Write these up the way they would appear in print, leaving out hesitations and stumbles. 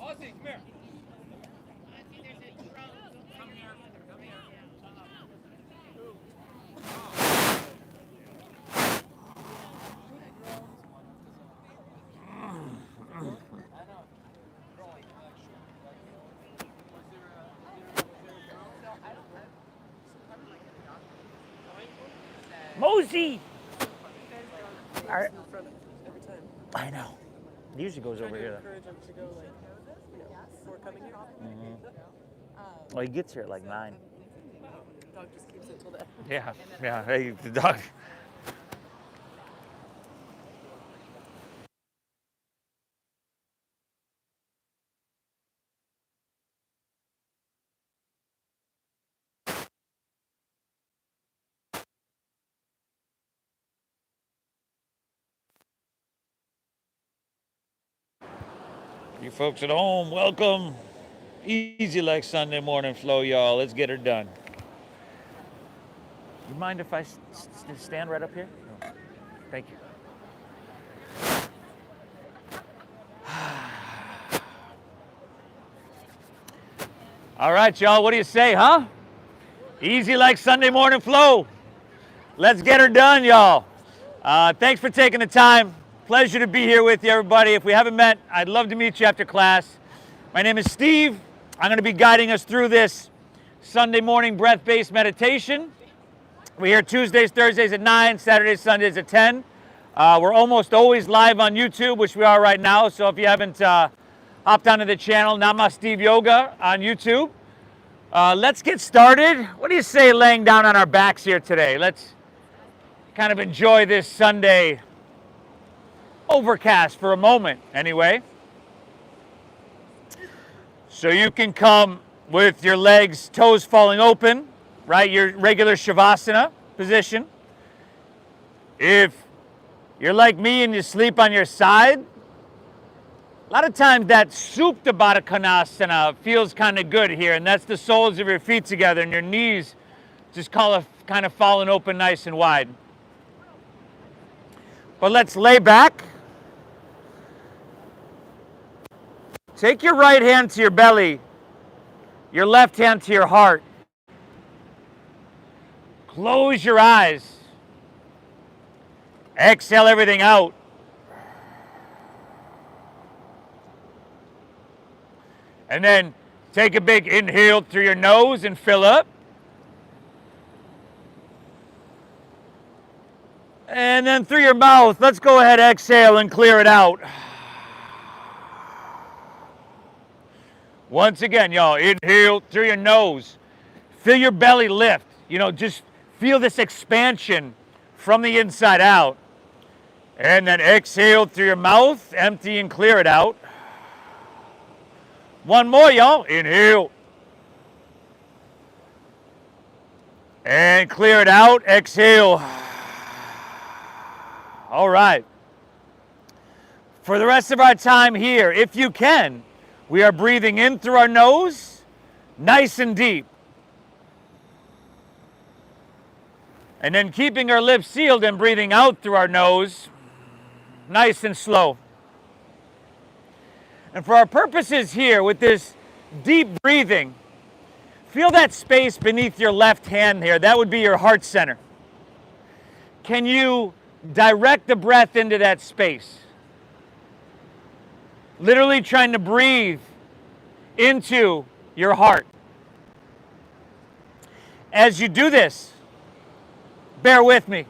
Ozzy, come here. Mosey! I know. He usually goes over here. Well, he gets here at like 9. Dog just keeps it till then. Yeah. Hey, the dog. You folks at home, welcome. Easy like Sunday morning flow, y'all. Let's get her done. You mind if I stand right up here? No. Thank you. All right, y'all, what do you say, huh? Easy like Sunday morning flow. Let's get her done, y'all. Thanks for taking the time. Pleasure to be here with you, everybody. If we haven't met, I'd love to meet you after class. My name is Steve. I'm going to be guiding us through this Sunday morning breath-based meditation. We're here Tuesdays, Thursdays at 9, Saturdays, Sundays at 10. We're almost always live on YouTube, which we are right now. So if you haven't hopped onto the channel, Nama Steve Yoga on YouTube. Let's get started. What do you say laying down on our backs here today? Let's kind of enjoy this Sunday overcast for a moment, anyway. So you can come with your legs, toes falling open, right? Your regular Shavasana position. If you're like me and you sleep on your side, a lot of times that Supta Baddha Konasana feels kind of good here, and that's the soles of your feet together and your knees just kind of falling open nice and wide. But let's lay back. Take your right hand to your belly, your left hand to your heart. Close your eyes. Exhale everything out. And then take a big inhale through your nose and fill up. And then through your mouth, let's go ahead, exhale and clear it out. Once again, y'all, inhale through your nose. Feel your belly lift. Just feel this expansion from the inside out. And then exhale through your mouth, empty and clear it out. One more, y'all. Inhale. And clear it out. Exhale. All right. For the rest of our time here, if you can, we are breathing in through our nose, nice and deep. And then keeping our lips sealed and breathing out through our nose, nice and slow. And for our purposes here, with this deep breathing, feel that space beneath your left hand here. That would be your heart center. Can you direct the breath into that space? Literally trying to breathe into your heart. As you do this, bear with me.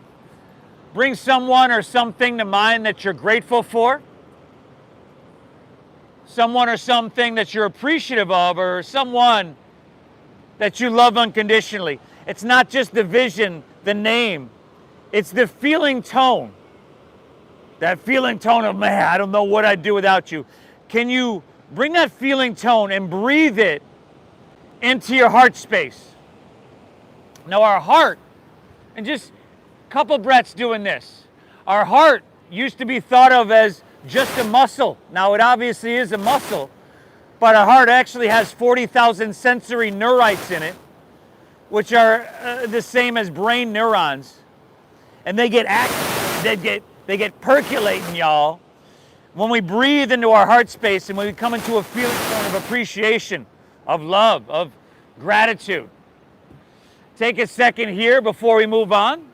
Bring someone or something to mind that you're grateful for. someone or something that you're appreciative of, or someone that you love unconditionally. It's not just the vision, the name, it's the feeling tone. That feeling tone of, man, I don't know what I'd do without you. Can you bring that feeling tone and breathe it into your heart space? Now our heart, and just a couple breaths doing this. Our heart used to be thought of as just a muscle. Now it obviously is a muscle, but our heart actually has 40,000 sensory neurites in it, which are the same as brain neurons. And they get active, they get percolating, y'all, when we breathe into our heart space and when we come into a feeling tone of appreciation, of love, of gratitude. Take a second here before we move on,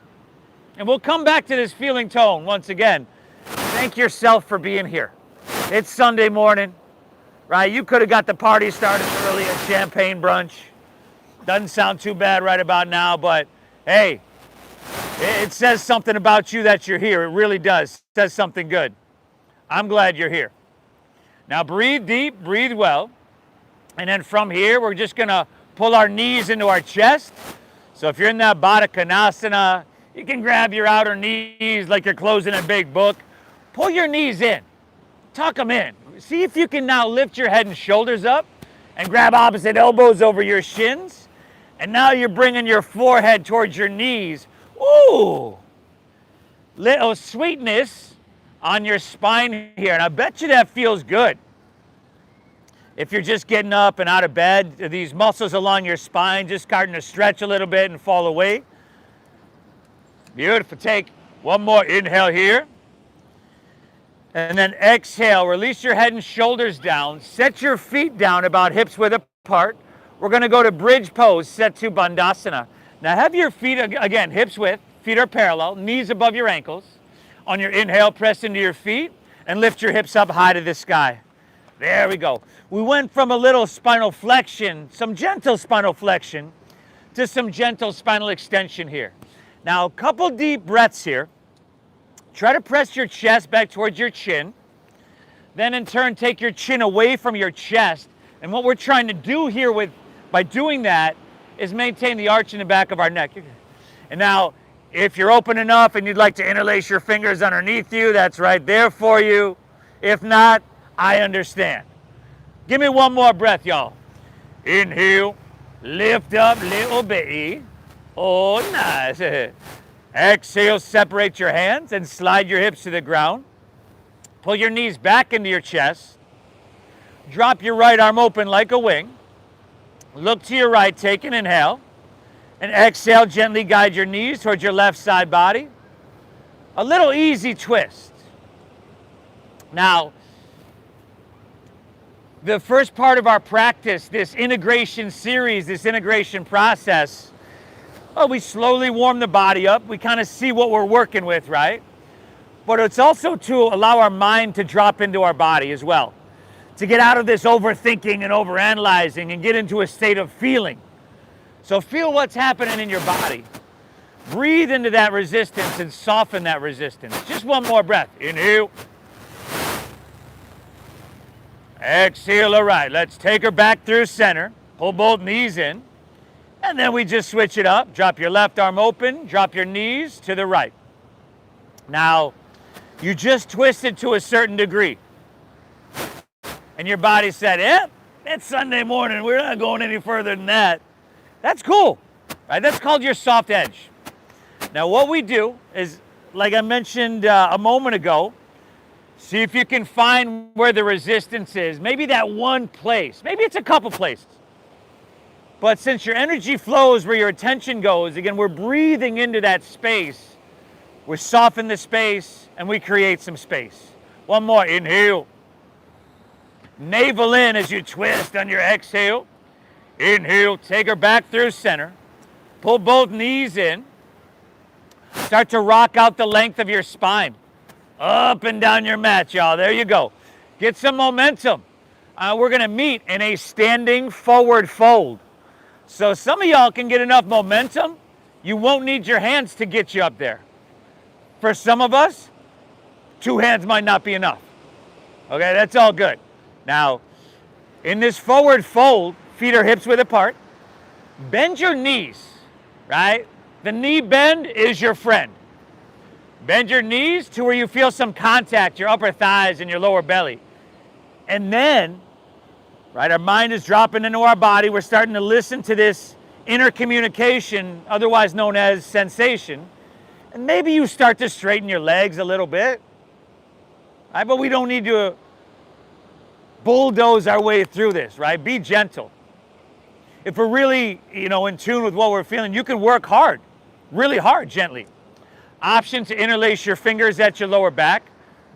and we'll come back to this feeling tone once again. Thank yourself for being here. It's Sunday morning, right? You could have got the party started early at champagne brunch. Doesn't sound too bad right about now, but hey, it says something about you that you're here. It really does. It says something good. I'm glad you're here. Now breathe deep, breathe well. And then from here, we're just gonna pull our knees into our chest. So if you're in that Baddha Konasana, you can grab your outer knees like you're closing a big book. Pull your knees in, tuck them in. See if you can now lift your head and shoulders up and grab opposite elbows over your shins. And now you're bringing your forehead towards your knees. Ooh, little sweetness on your spine here. And I bet you that feels good. If you're just getting up and out of bed, these muscles along your spine just starting to stretch a little bit and fall away. Beautiful. Take one more inhale here. And then exhale. Release your head and shoulders down. Set your feet down about hips width apart. We're going to go to bridge pose, set to Bandhasana. Now have your feet, again, hips width, feet are parallel, knees above your ankles. On your inhale, press into your feet and lift your hips up high to the sky. There we go. We went from a little spinal flexion, some gentle spinal flexion, to some gentle spinal extension here. Now, a couple deep breaths here. Try to press your chest back towards your chin. Then in turn, take your chin away from your chest. And what we're trying to do here by doing that is maintain the arch in the back of our neck. And now, if you're open enough and you'd like to interlace your fingers underneath you, that's right there for you. If not, I understand. Give me one more breath, y'all. Inhale, lift up little bit. Oh, nice. Exhale, separate your hands and slide your hips to the ground. Pull your knees back into your chest. Drop your right arm open like a wing. Look to your right, take an inhale. And exhale, gently guide your knees towards your left side body. A little easy twist. Now, the first part of our practice, this integration series, this integration process, we slowly warm the body up. We kind of see what we're working with, right? But it's also to allow our mind to drop into our body as well. To get out of this overthinking and overanalyzing and get into a state of feeling. So feel what's happening in your body. Breathe into that resistance and soften that resistance. Just one more breath. Inhale. Exhale, all right. Let's take her back through center. Pull both knees in. And then we just switch it up. Drop your left arm open. Drop your knees to the right. Now, you just twisted to a certain degree. And your body said, it's Sunday morning. We're not going any further than that. That's cool, right? That's called your soft edge. Now, what we do is, like I mentioned a moment ago, see if you can find where the resistance is. Maybe that one place. Maybe it's a couple places. But since your energy flows where your attention goes, again, we're breathing into that space. We soften the space, and we create some space. One more. Inhale. Navel in as you twist on your exhale. Inhale. Take her back through center. Pull both knees in. Start to rock out the length of your spine. Up and down your mat, y'all. There you go. Get some momentum. We're going to meet in a standing forward fold. So some of y'all can get enough momentum, you won't need your hands to get you up there. For some of us, 2 hands might not be enough. Okay, that's all good. Now, in this forward fold, feet are hips width apart. Bend your knees, right? The knee bend is your friend. Bend your knees to where you feel some contact, your upper thighs and your lower belly. And then, right, our mind is dropping into our body. We're starting to listen to this inner communication, otherwise known as sensation. And maybe you start to straighten your legs a little bit, right? But we don't need to bulldoze our way through this, right? Be gentle. If we're really, in tune with what we're feeling, you can work hard, really hard, gently. Option to interlace your fingers at your lower back,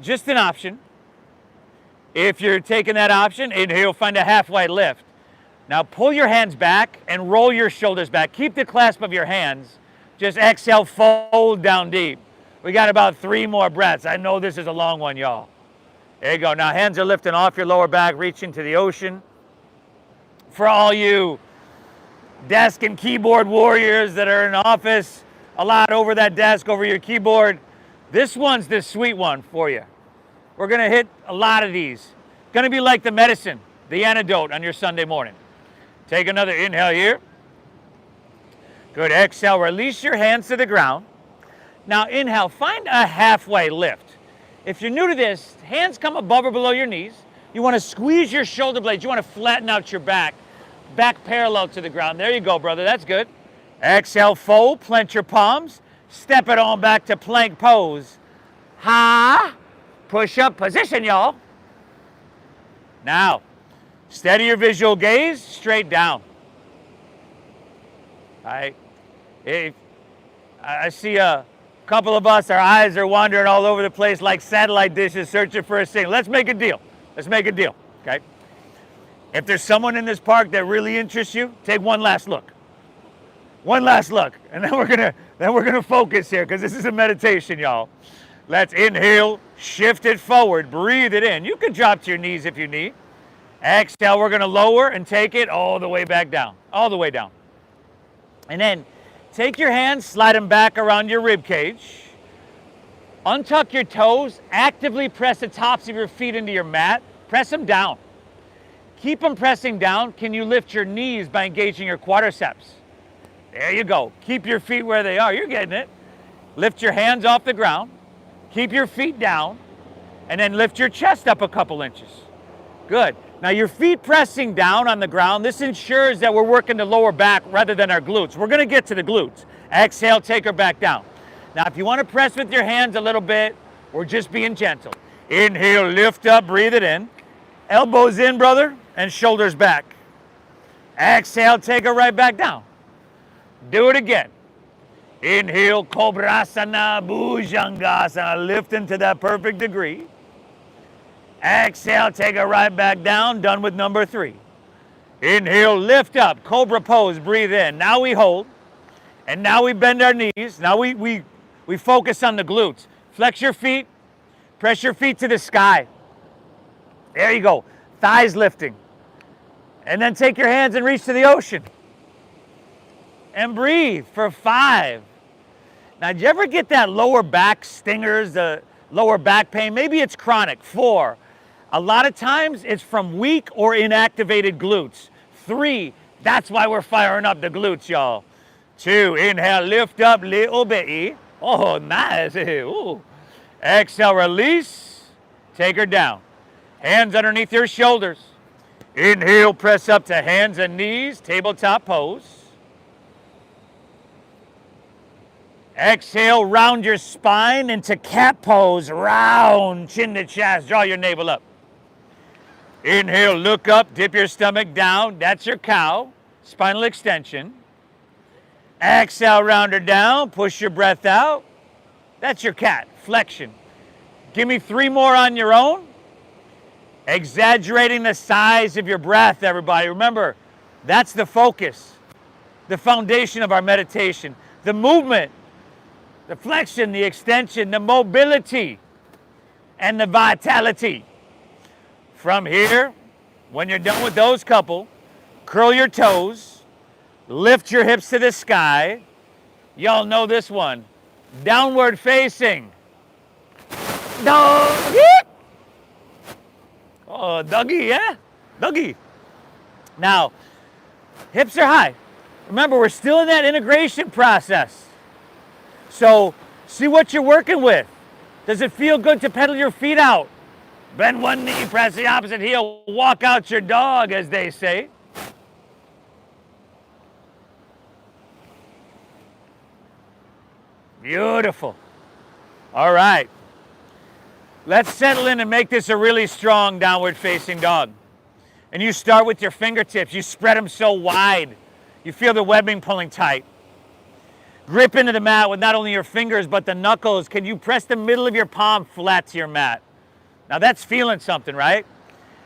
just an option. If you're taking that option, inhale, find a halfway lift. Now pull your hands back and roll your shoulders back. Keep the clasp of your hands. Just exhale, fold down deep. We got about 3 more breaths. I know this is a long one, y'all. There you go. Now hands are lifting off your lower back, reaching to the ocean. For all you desk and keyboard warriors that are in the office, a lot over that desk, over your keyboard, this one's the sweet one for you. We're going to hit a lot of these. Going to be like the medicine, the antidote on your Sunday morning. Take another inhale here. Good. Exhale, release your hands to the ground. Now inhale, find a halfway lift. If you're new to this, hands come above or below your knees. You want to squeeze your shoulder blades. You want to flatten out your back parallel to the ground. There you go, brother. That's good. Exhale, fold, plant your palms. Step it on back to plank pose. Ha! Push up position, y'all. Now, steady your visual gaze, straight down. All right. I see a couple of us, our eyes are wandering all over the place like satellite dishes searching for a signal. Let's make a deal. Let's make a deal, okay? If there's someone in this park that really interests you, take one last look. One last look, and then we're gonna focus here because this is a meditation, y'all. Let's inhale, shift it forward, breathe it in. You can drop to your knees if you need. Exhale, we're gonna lower and take it all the way back down, all the way down. And then take your hands, slide them back around your rib cage. Untuck your toes, actively press the tops of your feet into your mat. Press them down. Keep them pressing down. Can you lift your knees by engaging your quadriceps? There you go. Keep your feet where they are. You're getting it. Lift your hands off the ground. Keep your feet down. And then lift your chest up a couple inches. Good. Now your feet pressing down on the ground, this ensures that we're working the lower back rather than our glutes. We're going to get to the glutes. Exhale, take her back down. Now if you want to press with your hands a little bit, we're just being gentle. Inhale, lift up, breathe it in. Elbows in, brother, and shoulders back. Exhale, take her right back down. Do it again. Inhale, Kobrasana, Bhujangasana, lift into that perfect degree. Exhale, take it right back down, done with number 3. Inhale, lift up, Cobra pose, breathe in. Now we hold, and now we bend our knees. Now we focus on the glutes. Flex your feet, press your feet to the sky. There you go, thighs lifting. And then take your hands and reach to the ocean. And breathe for 5. Now, did you ever get that lower back stingers, the lower back pain? Maybe it's chronic. 4. A lot of times it's from weak or inactivated glutes. 3, that's why we're firing up the glutes, y'all. 2, inhale, lift up, little bit. Oh, nice. Ooh. Exhale, release. Take her down. Hands underneath your shoulders. Inhale, press up to hands and knees, tabletop pose. Exhale, round your spine into cat pose, round, chin to chest, draw your navel up. Inhale, look up, dip your stomach down, that's your cow, spinal extension. Exhale, round her down, push your breath out, that's your cat, flexion. Give me 3 more on your own. Exaggerating the size of your breath, everybody. Remember, that's the focus, the foundation of our meditation. The movement, the flexion, the extension, the mobility, and the vitality. From here, when you're done with those couple, curl your toes, lift your hips to the sky. Y'all know this one. Downward facing. Dog. Oh, Oh, Dougie, yeah? Dougie. Now, hips are high. Remember, we're still in that integration process. So, see what you're working with. Does it feel good to pedal your feet out? Bend one knee, press the opposite heel, walk out your dog, as they say. Beautiful. All right. Let's settle in and make this a really strong downward facing dog. And you start with your fingertips. You spread them so wide. You feel the webbing pulling tight. Grip into the mat with not only your fingers, but the knuckles. Can you press the middle of your palm flat to your mat? Now that's feeling something, right?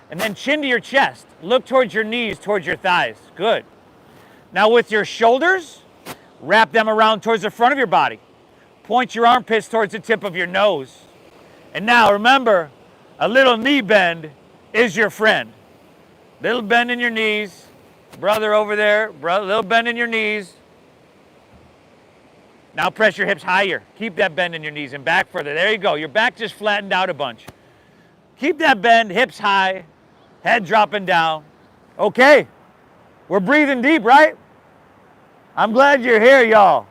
And then chin to your chest. Look towards your knees, towards your thighs. Good. Now with your shoulders, wrap them around towards the front of your body. Point your armpits towards the tip of your nose. And now remember, a little knee bend is your friend. Little bend in your knees. Brother over there, little bend in your knees. Now press your hips higher. Keep that bend in your knees and back further. There you go. Your back just flattened out a bunch. Keep that bend, hips high, head dropping down. Okay, we're breathing deep, right? I'm glad you're here, y'all.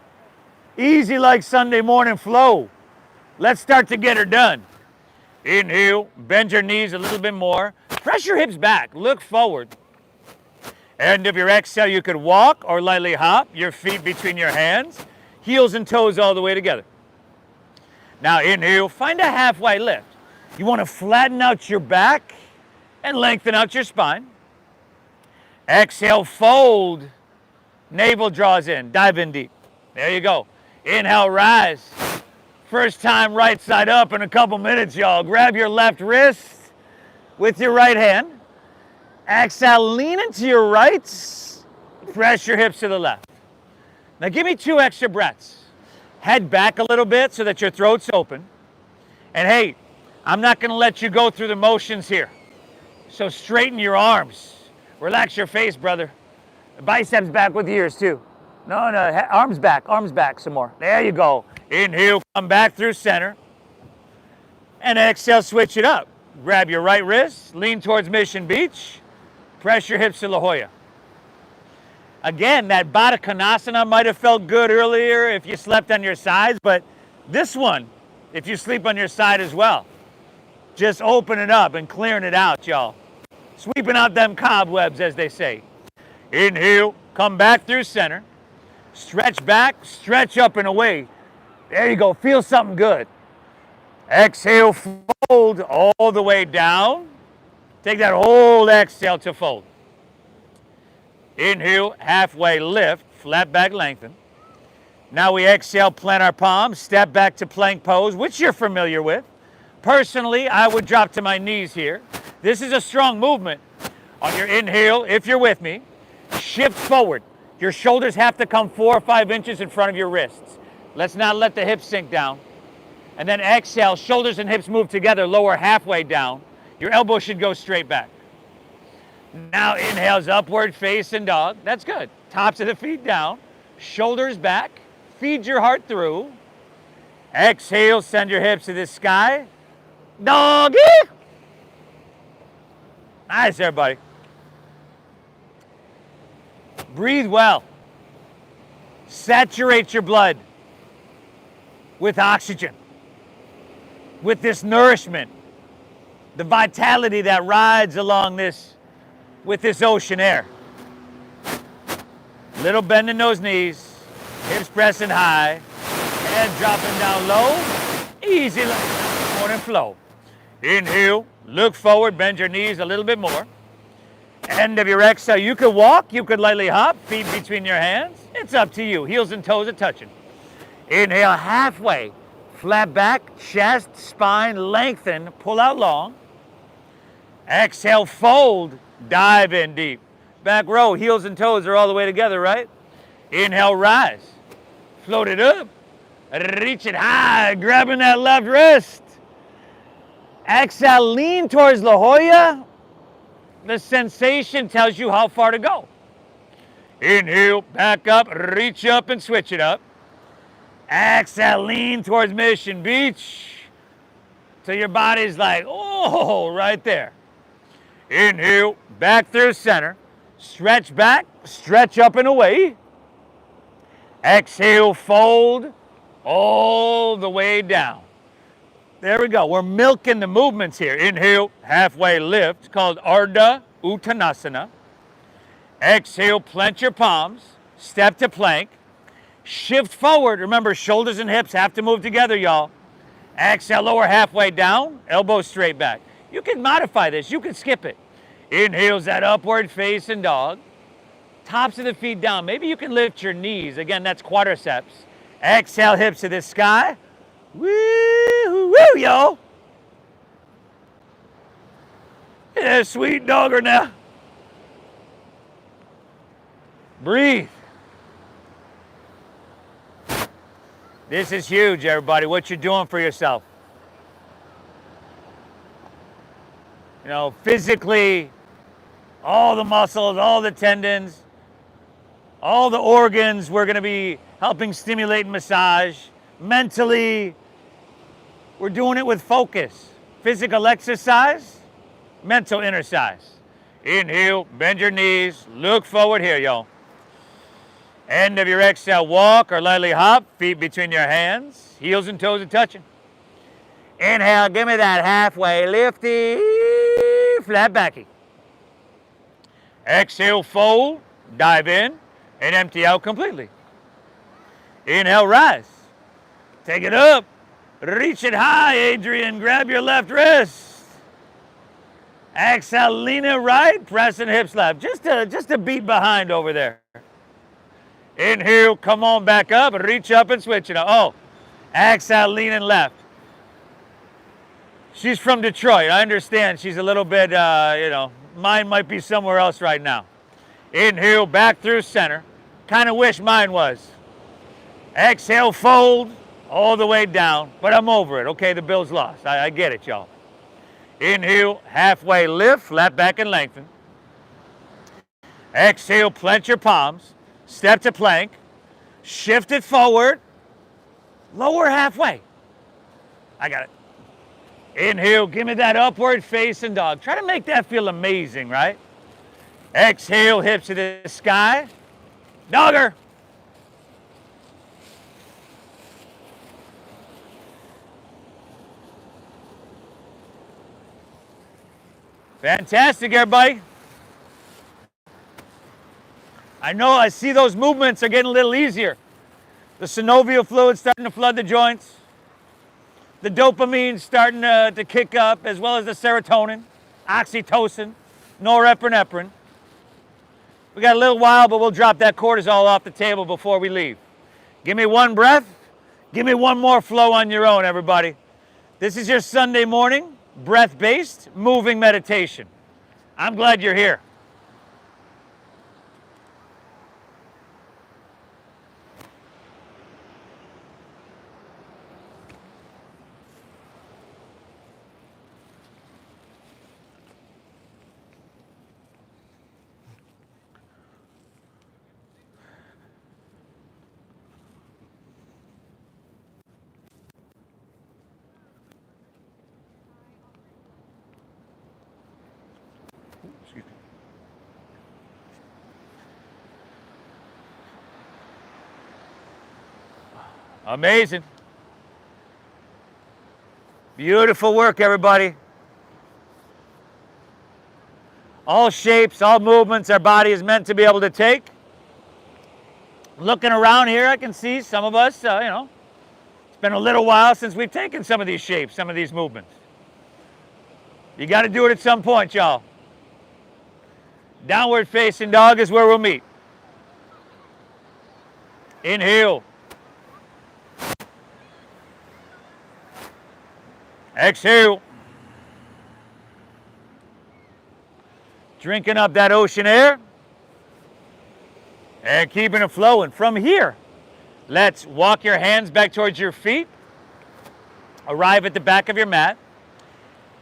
Easy like Sunday morning flow. Let's start to get her done. Inhale, bend your knees a little bit more. Press your hips back, look forward. End of your exhale, you could walk or lightly hop, your feet between your hands, heels and toes all the way together. Now inhale, find a halfway lift. You want to flatten out your back and lengthen out your spine. Exhale, fold. Navel draws in, dive in deep. There you go. Inhale, rise. First time right side up in a couple minutes, y'all. Grab your left wrist with your right hand. Exhale, lean into your right. Press your hips to the left. Now give me 2 extra breaths. Head back a little bit so that your throat's open. And hey, I'm not going to let you go through the motions here. So straighten your arms. Relax your face, brother. Biceps back with the ears too. No, arms back some more. There you go. Inhale, come back through center. And exhale, switch it up. Grab your right wrist, lean towards Mission Beach. Press your hips to La Jolla. Again, that Baddha Konasana might have felt good earlier if you slept on your sides, but this one, if you sleep on your side as well, just open it up and clearing it out, y'all. Sweeping out them cobwebs, as they say. Inhale, come back through center. Stretch back, stretch up and away. There you go, feel something good. Exhale, fold all the way down. Take that whole exhale to fold. Inhale, halfway lift, flat back lengthen. Now we exhale, plant our palms, step back to plank pose, which you're familiar with. Personally, I would drop to my knees here. This is a strong movement. On your inhale, if you're with me, shift forward. Your shoulders have to come 4 or 5 inches in front of your wrists. Let's not let the hips sink down. And then exhale, shoulders and hips move together, lower halfway down. Your elbow should go straight back. Now inhales, upward facing dog. That's good. Tops of the feet down, shoulders back, feed your heart through. Exhale, send your hips to the sky. Doggy! Nice, everybody. Breathe well. Saturate your blood with oxygen, with this nourishment, the vitality that rides along this with this ocean air. Little bend in those knees, hips pressing high, head dropping down low, easy like morning flow. Inhale, look forward, bend your knees a little bit more. End of your exhale, you could walk, you could lightly hop, feet between your hands. It's up to you, heels and toes are touching. Inhale, halfway, flat back, chest, spine, lengthen, pull out long. Exhale, fold, dive in deep. Back row, heels and toes are all the way together, right? Inhale, rise. Float it up. Reach it high, grabbing that left wrist. Exhale, lean towards La Jolla. The sensation tells you how far to go. Inhale, back up, reach up and switch it up. Exhale, lean towards Mission Beach. Till your body's like, oh, right there. Inhale, back through center. Stretch back, stretch up and away. Exhale, fold all the way down. There we go. We're milking the movements here. Inhale, halfway lift, called Ardha Uttanasana. Exhale, plant your palms, step to plank. Shift forward. Remember, shoulders and hips have to move together, y'all. Exhale, lower halfway down, elbows straight back. You can modify this. You can skip it. Inhales that upward facing dog. Tops of the feet down. Maybe you can lift your knees. Again, that's quadriceps. Exhale, hips to the sky. Woo, woo, yo. Yeah, sweet dogger now. Breathe. This is huge, everybody, what you're doing for yourself. You know, physically, all the muscles, all the tendons, all the organs we're going to be helping stimulate and massage. Mentally, we're doing it with focus. Physical exercise, mental exercise. Inhale, bend your knees, look forward here, y'all. End of your exhale, walk or lightly hop, feet between your hands, heels and toes are touching. Inhale, give me that halfway lifty, flat backy. Exhale, fold, dive in, and empty out completely. Inhale, rise. Take it up. Reach it high, Adrian. Grab your left wrist. Exhale, lean it right, pressing hips left. Just a beat behind over there. Inhale, come on back up, reach up and switch it up. Oh, exhale, leaning left. She's from Detroit. I understand she's a little bit, mine might be somewhere else right now. Inhale, back through center. Kind of wish mine was. Exhale, fold all the way down, but I'm over it. Okay, the Bills lost. I get it, y'all. Inhale, halfway lift, flat back and lengthen. Exhale, plant your palms. Step to plank, shift it forward, lower halfway. I got it. Inhale, give me that upward facing dog. Try to make that feel amazing, right? Exhale, hips to the sky. Dogger. Fantastic, everybody. I know, I see those movements are getting a little easier. The synovial fluid starting to flood the joints. The dopamine starting to kick up, as well as the serotonin, oxytocin, norepinephrine. We got a little while, but we'll drop that cortisol off the table before we leave. Give me one breath. Give me one more flow on your own, everybody. This is your Sunday morning, breath-based, moving meditation. I'm glad you're here. Amazing. Beautiful work, everybody. All shapes, all movements our body is meant to be able to take. Looking around here, I can see some of us, it's been a little while since we've taken some of these shapes, some of these movements. You got to do it at some point, y'all. Downward facing dog is where we'll meet. Inhale. Exhale. Drinking up that ocean air and keeping it flowing. From here, let's walk your hands back towards your feet. Arrive at the back of your mat.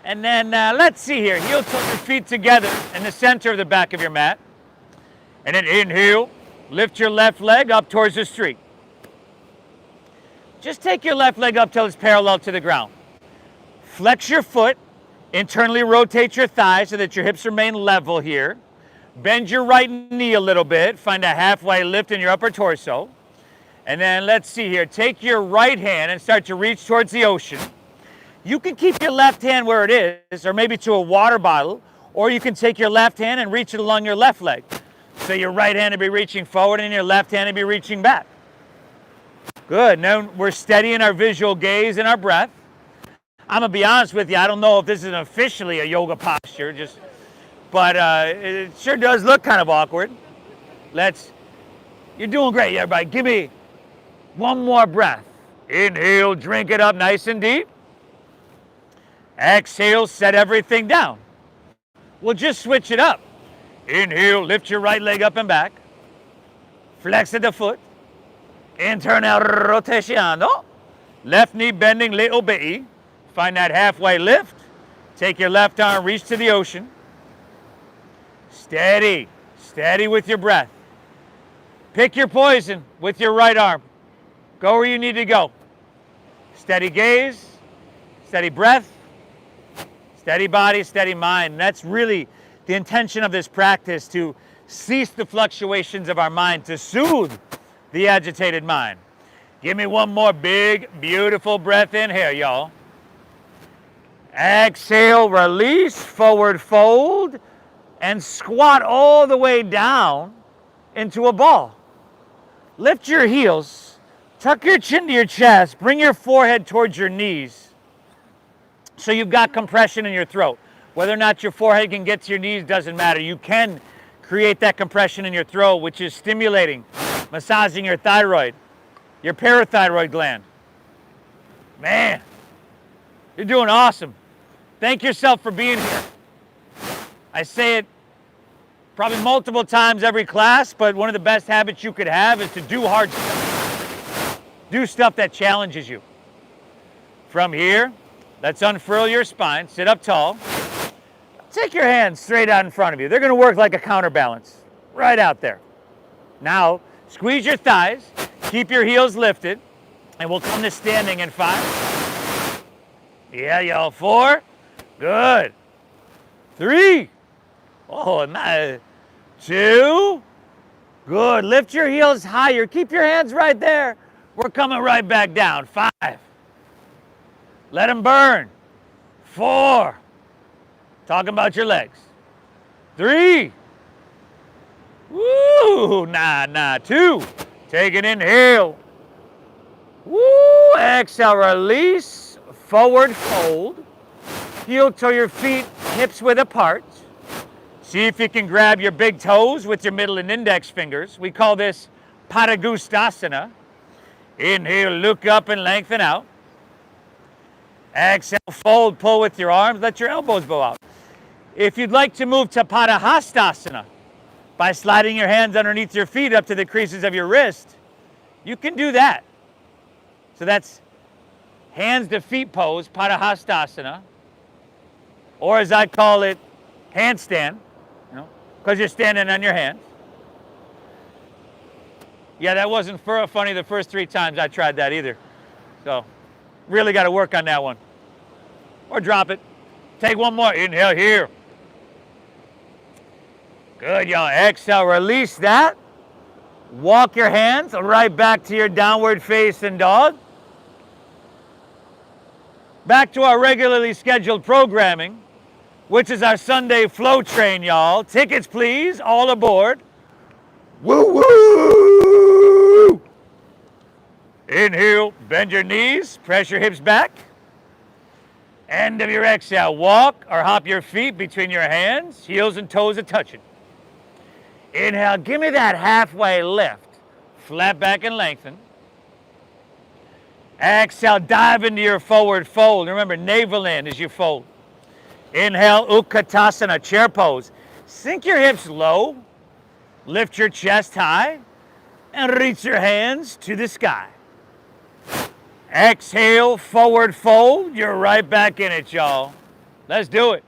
And then let's see here. Heel tilt your feet together in the center of the back of your mat. And then inhale. Lift your left leg up towards the street. Just take your left leg up till it's parallel to the ground. Flex your foot, Internally rotate your thighs so that your hips remain level here. Bend your right knee a little bit. Find a halfway lift in your upper torso. And then let's see here. Take your right hand and start to reach towards the ocean. You can keep your left hand where it is, or maybe to a water bottle, or you can take your left hand and reach it along your left leg. So your right hand will be reaching forward and your left hand will be reaching back. Good. Now we're steadying our visual gaze and our breath. I'm going to be honest with you, I don't know if this is officially a yoga posture, but it sure does look kind of awkward. You're doing great, everybody. Give me one more breath. Inhale, drink it up nice and deep. Exhale, set everything down. We'll just switch it up. Inhale, lift your right leg up and back. Flex the foot. Internal rotation. Left knee bending little bitty. Find that halfway lift. Take your left arm, reach to the ocean. Steady, steady with your breath. Pick your poison with your right arm. Go where you need to go. Steady gaze, steady breath, steady body, steady mind. And that's really the intention of this practice, to cease the fluctuations of our mind, to soothe the agitated mind. Give me one more big, beautiful breath in here, y'all. Exhale, release, forward fold, and squat all the way down into a ball. Lift your heels, tuck your chin to your chest, bring your forehead towards your knees so you've got compression in your throat. Whether or not your forehead can get to your knees doesn't matter. You can create that compression in your throat, which is stimulating, massaging your thyroid, your parathyroid gland. Man, you're doing awesome. Thank yourself for being here. I say it probably multiple times every class, but one of the best habits you could have is to do hard stuff. Do stuff that challenges you. From here, let's unfurl your spine, sit up tall. Take your hands straight out in front of you. They're going to work like a counterbalance, right out there. Now, squeeze your thighs, keep your heels lifted, and we'll come to standing in 5. Yeah, y'all. 4. Good. 3. Oh, nice. 2. Good. Lift your heels higher. Keep your hands right there. We're coming right back down. 5. Let them burn. 4. Talking about your legs. 3. Woo. Nah. 2. Take an inhale. Woo. Exhale. Release. Forward fold. Heel to your feet, hips width apart. See if you can grab your big toes with your middle and index fingers. We call this Padagustasana. Inhale, look up and lengthen out. Exhale, fold, pull with your arms. Let your elbows bow out. If you'd like to move to Padahastasana by sliding your hands underneath your feet up to the creases of your wrist, you can do that. So that's hands to feet pose, Padahastasana. Or as I call it, handstand, because you're standing on your hands. Yeah, that wasn't funny the first 3 times I tried that either. So, really got to work on that one. Or drop it. Take one more. Inhale here. Good, y'all. Exhale, release that. Walk your hands right back to your downward facing dog. Back to our regularly scheduled programming, which is our Sunday flow train, y'all. Tickets, please, all aboard. Woo, woo! Inhale, bend your knees, press your hips back. End of your exhale, walk or hop your feet between your hands, heels and toes are touching. Inhale, give me that halfway lift. Flat back and lengthen. Exhale, dive into your forward fold. Remember, navel in as you fold. Inhale, Utkatasana, chair pose. Sink your hips low, lift your chest high, and reach your hands to the sky. Exhale, forward fold. You're right back in it, y'all. Let's do it.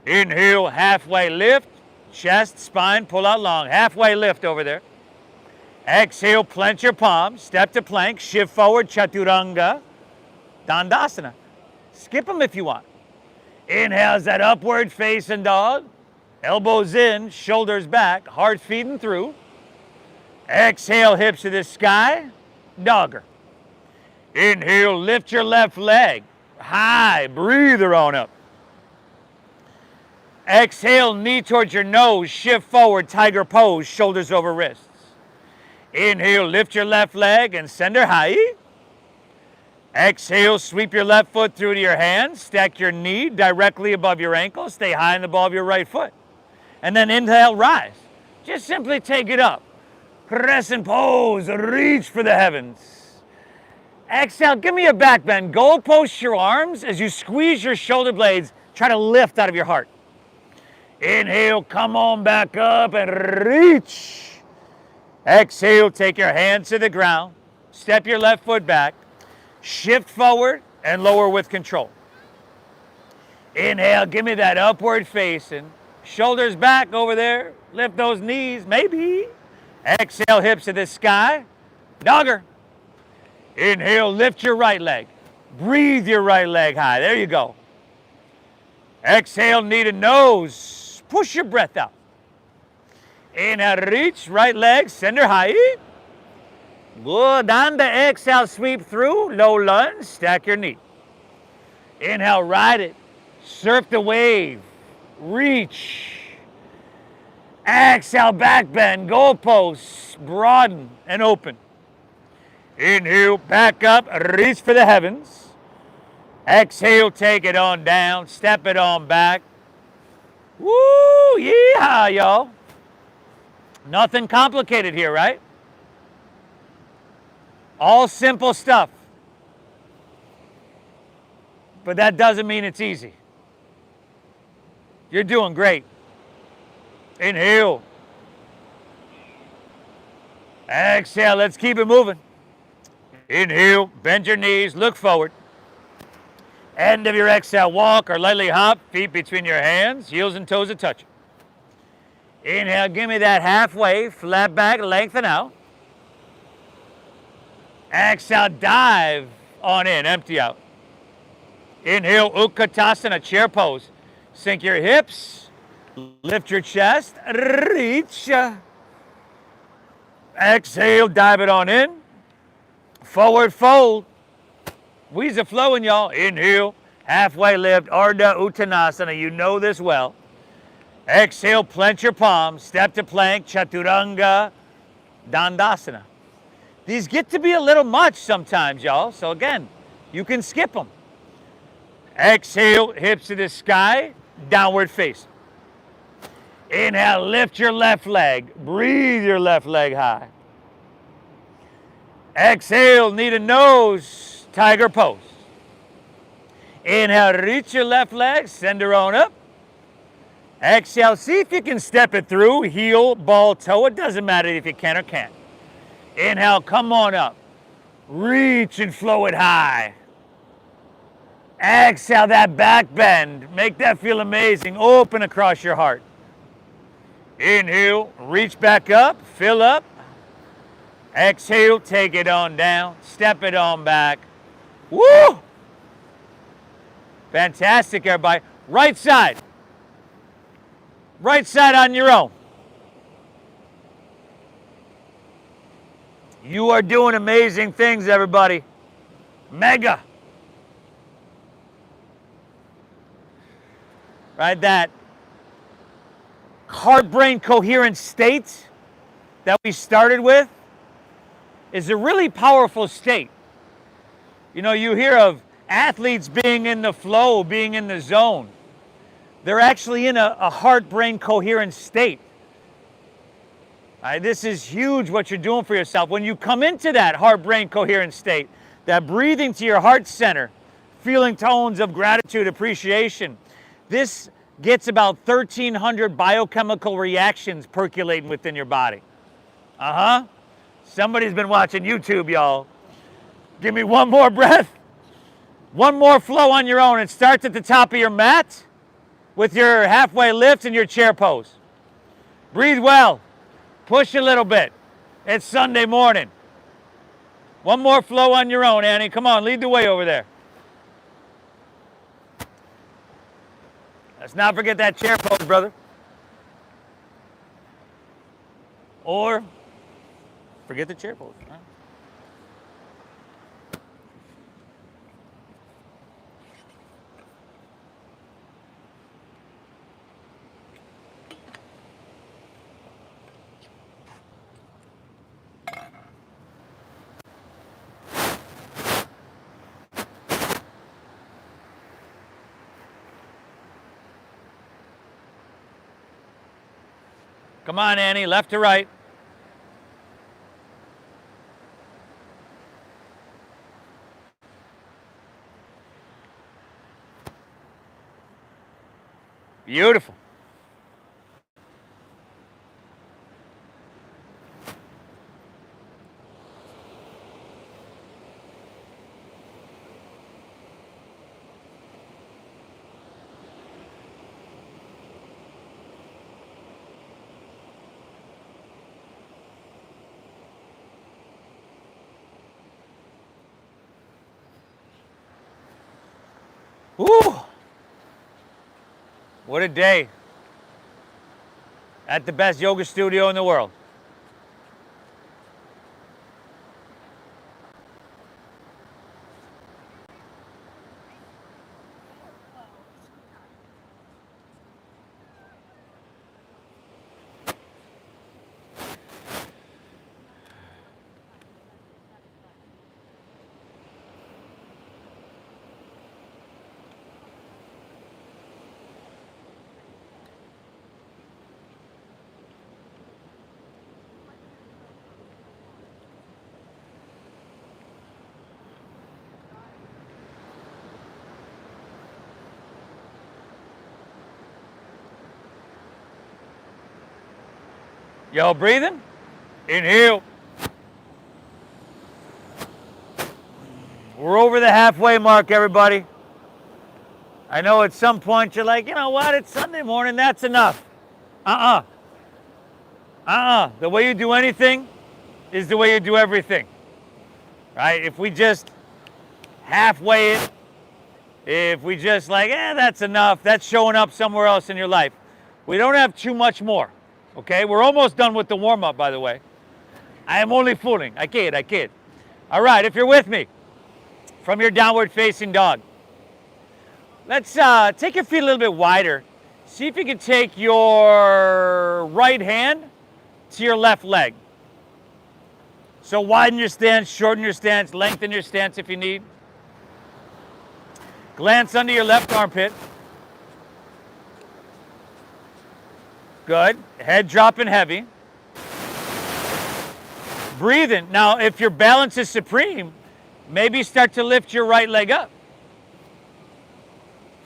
Inhale, halfway lift, chest, spine, pull out long. Halfway lift over there. Exhale, plant your palms, step to plank, shift forward, Chaturanga, Dandasana. Skip them if you want. Inhale's that upward facing dog. Elbows in, shoulders back, heart feeding through. Exhale, hips to the sky, dogger. Inhale, lift your left leg. High, breathe her on up. Exhale, knee towards your nose, shift forward, tiger pose, shoulders over wrists. Inhale, lift your left leg and send her high. Exhale, sweep your left foot through to your hand, stack your knee directly above your ankle, stay high in the ball of your right foot. And then inhale, rise. Just simply take it up. Crescent pose, reach for the heavens. Exhale, give me a back bend. Goal post your arms as you squeeze your shoulder blades, try to lift out of your heart. Inhale, come on back up and reach. Exhale, take your hands to the ground, step your left foot back, shift forward and lower with control. Inhale, give me that upward facing. Shoulders back over there. Lift those knees, maybe. Exhale, hips to the sky. Dogger. Inhale, lift your right leg. Breathe your right leg high. There you go. Exhale, knee to nose. Push your breath out. Inhale, reach, right leg, send her high. Good. On the exhale, sweep through, low lunge, stack your knee. Inhale, ride it. Surf the wave. Reach. Exhale, back bend, goal posts, broaden and open. Inhale, back up, reach for the heavens. Exhale, take it on down, step it on back. Woo, yeehaw, y'all. Nothing complicated here, right? All simple stuff. But that doesn't mean it's easy. You're doing great. Inhale. Exhale, let's keep it moving. Inhale, bend your knees, look forward. End of your exhale, walk or lightly hop, feet between your hands, heels and toes are touching. Inhale, give me that halfway, flat back, lengthen out. Exhale, dive on in, empty out. Inhale, Utkatasana, chair pose. Sink your hips, lift your chest, reach. Exhale, dive it on in. Forward fold. We's a flowing, y'all. Inhale, halfway lift, Ardha Uttanasana. You know this well. Exhale, plant your palms, step to plank, Chaturanga Dandasana. These get to be a little much sometimes, y'all. So again, you can skip them. Exhale, hips to the sky, downward face. Inhale, lift your left leg. Breathe your left leg high. Exhale, knee to nose, tiger pose. Inhale, reach your left leg, send her on up. Exhale, see if you can step it through, heel, ball, toe. It doesn't matter if you can or can't. Inhale, come on up. Reach and flow it high. Exhale, that back bend. Make that feel amazing. Open across your heart. Inhale, reach back up, fill up. Exhale, take it on down, step it on back. Woo! Fantastic, everybody. Right side. Right side on your own. You are doing amazing things, everybody. Mega. Right, that heart-brain coherent state that we started with is a really powerful state. You know, you hear of athletes being in the flow, being in the zone. They're actually in a heart-brain coherent state. This is huge what you're doing for yourself. When you come into that heart-brain coherent state, that breathing to your heart center, feeling tones of gratitude, appreciation, this gets about 1,300 biochemical reactions percolating within your body. Somebody's been watching YouTube, y'all. Give me one more breath. One more flow on your own. It starts at the top of your mat with your halfway lift and your chair pose. Breathe well. Push a little bit. It's Sunday morning. One more flow on your own, Annie. Come on, lead the way over there. Let's not forget that chair pose, brother. Or forget the chair pose. Huh? Come on, Annie, left to right. Beautiful. Woo! What a day at the best yoga studio in the world. Y'all breathing? Inhale. We're over the halfway mark, everybody. I know at some point you're like, you know what, it's Sunday morning, that's enough. The way you do anything is the way you do everything. Right? If we just halfway it, if we just like, that's enough, that's showing up somewhere else in your life. We don't have too much more. Okay, we're almost done with the warm-up, by the way. I am only fooling. I kid. All right, if you're with me, from your downward facing dog, let's take your feet a little bit wider. See if you can take your right hand to your left leg. So widen your stance, shorten your stance, lengthen your stance if you need. Glance under your left armpit. Good. Head dropping heavy. Breathing. Now, if your balance is supreme, maybe start to lift your right leg up.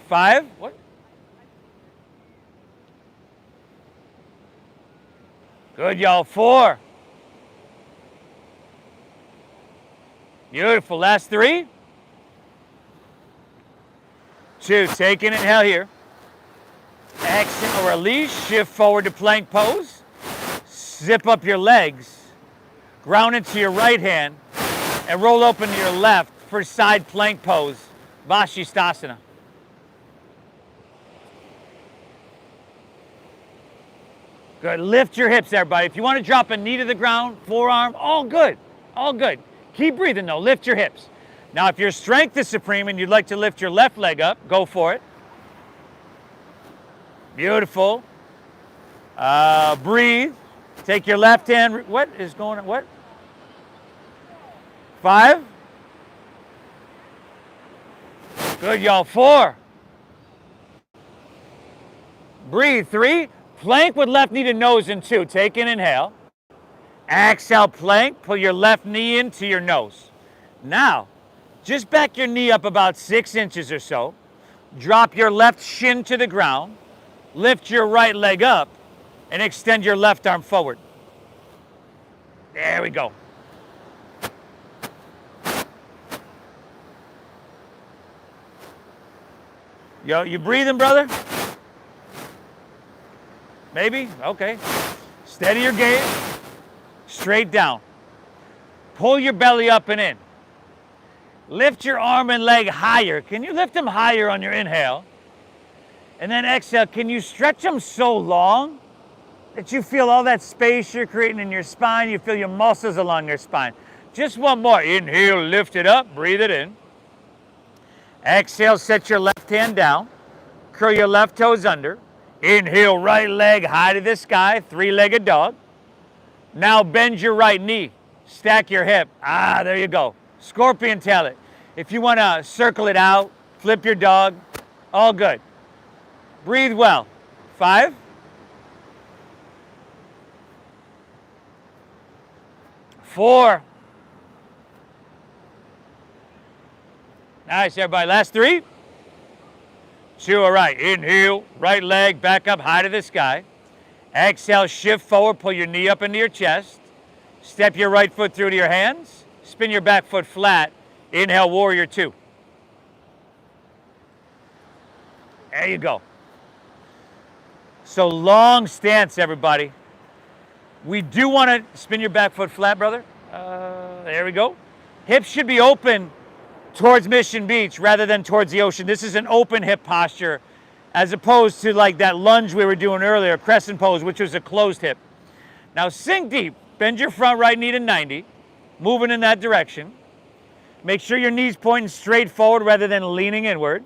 5. What? Good, y'all. 4. Beautiful. Last 3. 2. Take an inhale here. Exhale, release, shift forward to plank pose. Zip up your legs, ground into your right hand, and roll open to your left for side plank pose, Vashisthasana. Good, lift your hips, everybody. If you want to drop a knee to the ground, forearm, all good, all good. Keep breathing though, lift your hips. Now if your strength is supreme and you'd like to lift your left leg up, go for it. Beautiful. Breathe. Take your left hand. What is going on? What? 5. Good, y'all. 4. Breathe. 3. Plank with left knee to nose in 2. Take an inhale. Exhale, plank. Pull your left knee into your nose. Now, just back your knee up about 6 inches or so. Drop your left shin to the ground. Lift your right leg up and extend your left arm forward. There we go. Yo, you breathing, brother? Maybe? Okay. Steady your gaze. Straight down. Pull your belly up and in. Lift your arm and leg higher. Can you lift them higher on your inhale? And then exhale. Can you stretch them so long that you feel all that space you're creating in your spine? You feel your muscles along your spine. Just one more. Inhale, lift it up, breathe it in. Exhale, set your left hand down. Curl your left toes under. Inhale, right leg high to the sky, three-legged dog. Now bend your right knee. Stack your hip. There you go. Scorpion tail it. If you want to circle it out, flip your dog, all good. Breathe well. 5. 4. Nice, everybody. Last 3. 2, all right. Inhale, right leg back up high to the sky. Exhale, shift forward, pull your knee up into your chest. Step your right foot through to your hands. Spin your back foot flat. Inhale, warrior 2. There you go. So long stance, everybody. We do want to spin your back foot flat, brother. There we go. Hips should be open towards Mission Beach rather than towards the ocean. This is an open hip posture as opposed to like that lunge we were doing earlier, crescent pose, which was a closed hip. Now sink deep. Bend your front right knee to 90, moving in that direction. Make sure your knee's pointing straight forward rather than leaning inward.